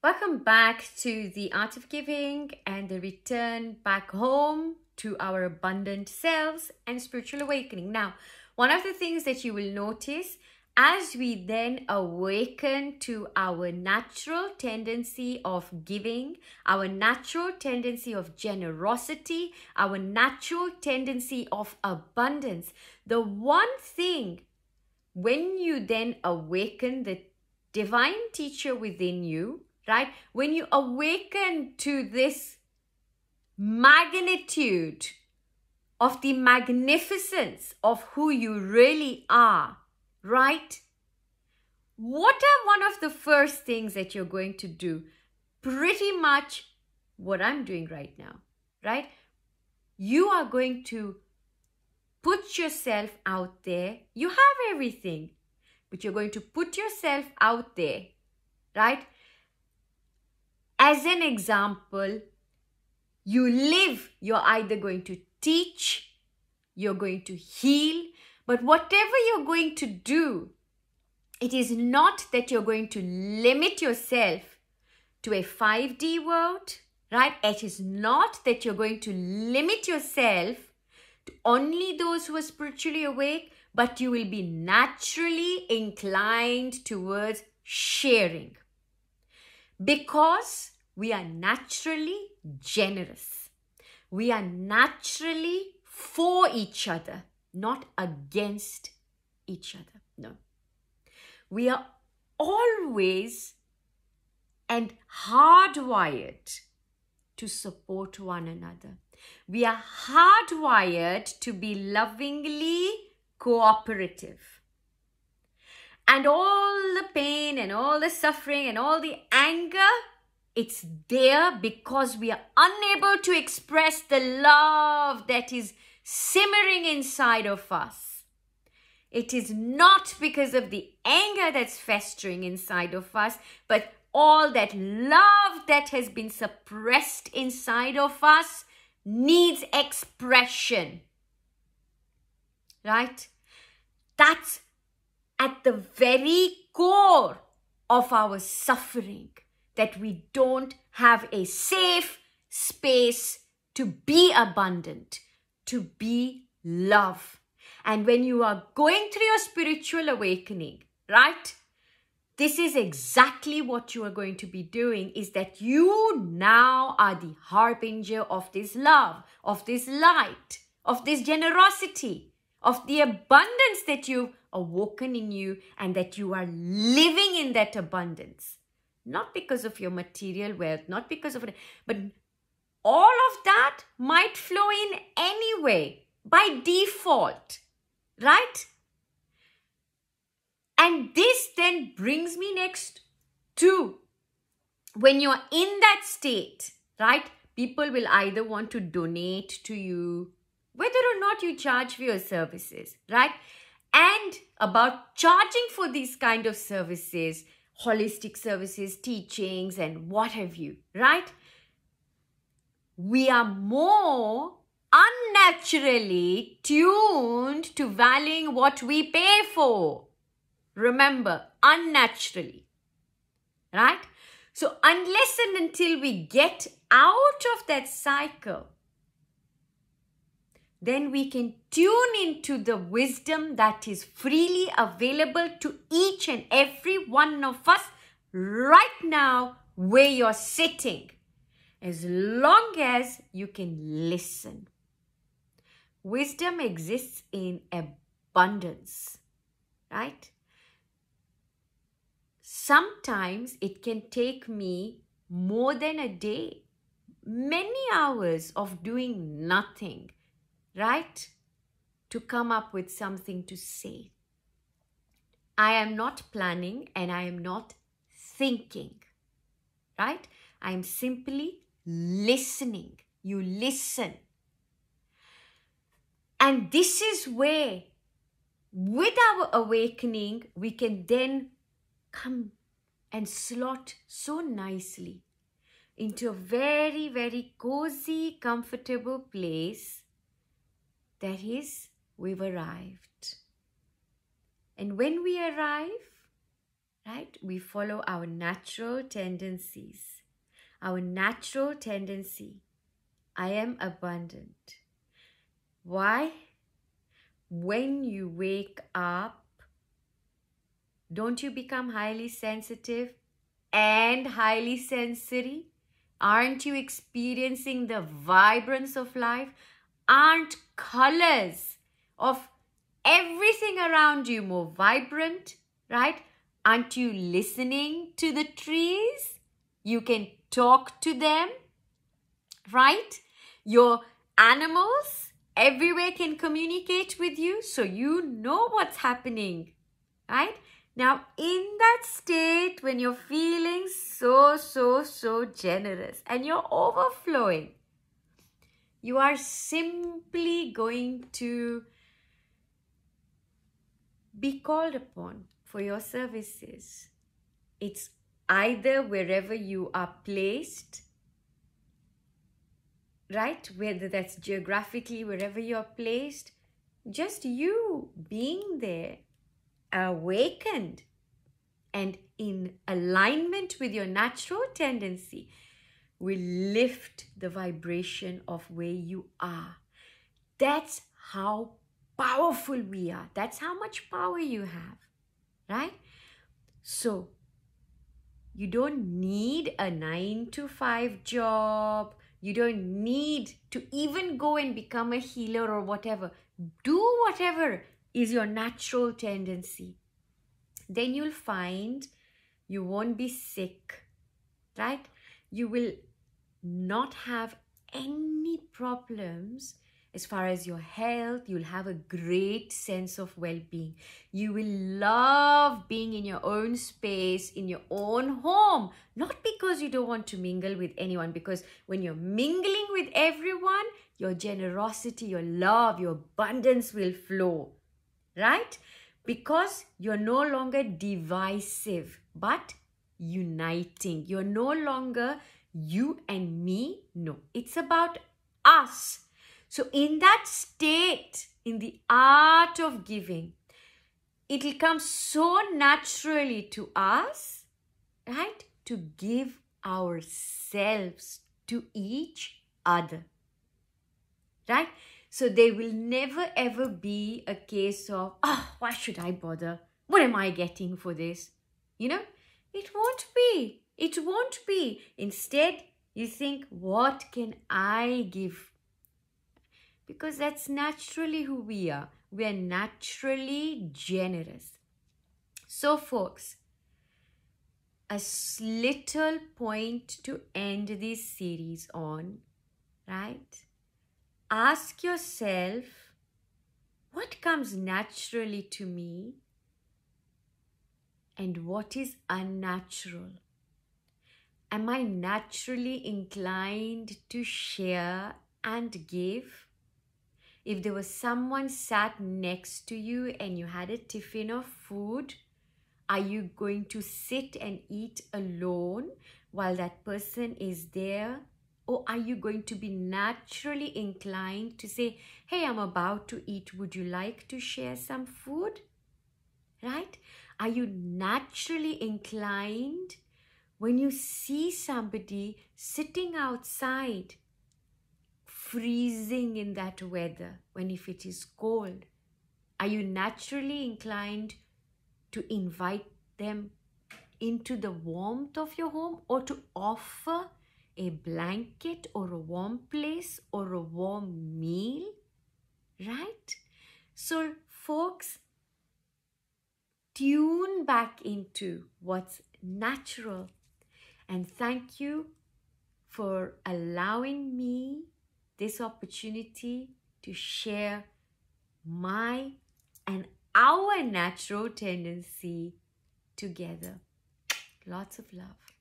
Welcome back to the Art of Giving and the return back home to our abundant selves and spiritual awakening. Now, one of the things that you will notice as we then awaken to our natural tendency of giving, our natural tendency of generosity, our natural tendency of abundance, the one thing when you then awaken the divine teacher within you, right? When you awaken to this magnitude of the magnificence of who you really are, right? What are one of the first things that you're going to do? Pretty much what I'm doing right now, right? You are going to put yourself out there. You have everything, but you're going to put yourself out there, right? As an example, you live, you're either going to teach, you're going to heal, but whatever you're going to do, it is not that you're going to limit yourself to a 5D world, right? It is not that you're going to limit yourself to only those who are spiritually awake, but you will be naturally inclined towards sharing. Because we are naturally generous. We are naturally for each other, not against each other. No. We are always and hardwired to support one another. We are hardwired to be lovingly cooperative. And all the pain and all the suffering and all the anger, it's there because we are unable to express the love that is simmering inside of us. It is not because of the anger that's festering inside of us, but all that love that has been suppressed inside of us needs expression. Right? That's at the very core of our suffering, that we don't have a safe space to be abundant, to be love. And when you are going through your spiritual awakening, right, this is exactly what you are going to be doing, is that you now are the harbinger of this love, of this light, of this generosity, of the abundance that you've awoken in you, and that you are living in that abundance. Not because of your material wealth, not because of it, but all of that might flow in anyway, by default, right? And this then brings me next to when you are in that state, right? People will either want to donate to you, whether or not you charge for your services, right? And about charging for these kind of services, holistic services, teachings, and what have you, right? We are more unnaturally tuned to valuing what we pay for. Remember, unnaturally, right? So unless and until we get out of that cycle, then we can tune into the wisdom that is freely available to each and every one of us right now where you're sitting, as long as you can listen. Wisdom exists in abundance, right? Sometimes it can take me more than a day, many hours of doing nothing, right, to come up with something to say. I am not planning and I am not thinking, right? I am simply listening. You listen. And this is where, with our awakening, we can then come and slot so nicely into a very, very cozy, comfortable place. That is, we've arrived. And when we arrive, right? We follow our natural tendencies. Our natural tendency, I am abundant. Why? When you wake up, don't you become highly sensitive and highly sensory? Aren't you experiencing the vibrance of life? Aren't colors of everything around you more vibrant, right? Aren't you listening to the trees? You can talk to them, right? Your animals everywhere can communicate with you, so you know what's happening, right? Now, in that state, when you're feeling so generous and you're overflowing, you are simply going to be called upon for your services. It's either wherever you are placed, right? Whether that's geographically, wherever you're placed, just you being there, awakened and in alignment with your natural tendency will lift the vibration of where you are. That's how powerful we are. That's how much power you have, right? So you don't need a 9-to-5 job. You don't need to even go and become a healer or whatever. Do whatever is your natural tendency. Then you'll find you won't be sick, right? You will not have any problems as far as your health. You'll have a great sense of well-being. You will love being in your own space, in your own home, not because you don't want to mingle with anyone, because when you're mingling with everyone, your generosity, your love, your abundance will flow, right? Because you're no longer divisive, but uniting. You're no longer you and me. No, it's about us. So in that state, in the art of giving, it will come so naturally to us, right? To give ourselves to each other, right? So there will never ever be a case of, oh, why should I bother? What am I getting for this? You know, it won't be. It won't be. Instead, you think, what can I give? Because that's naturally who we are. We are naturally generous. So, folks, a little point to end this series on, right? Ask yourself, what comes naturally to me and what is unnatural? Am I naturally inclined to share and give? If there was someone sat next to you and you had a tiffin of food, are you going to sit and eat alone while that person is there? Or are you going to be naturally inclined to say, hey, I'm about to eat. Would you like to share some food? Right? Are you naturally inclined when you see somebody sitting outside, freezing in that weather, when if it is cold, are you naturally inclined to invite them into the warmth of your home, or to offer a blanket or a warm place or a warm meal, right? So, folks, tune back into what's natural. And thank you for allowing me this opportunity to share my and our natural tendency together. Lots of love.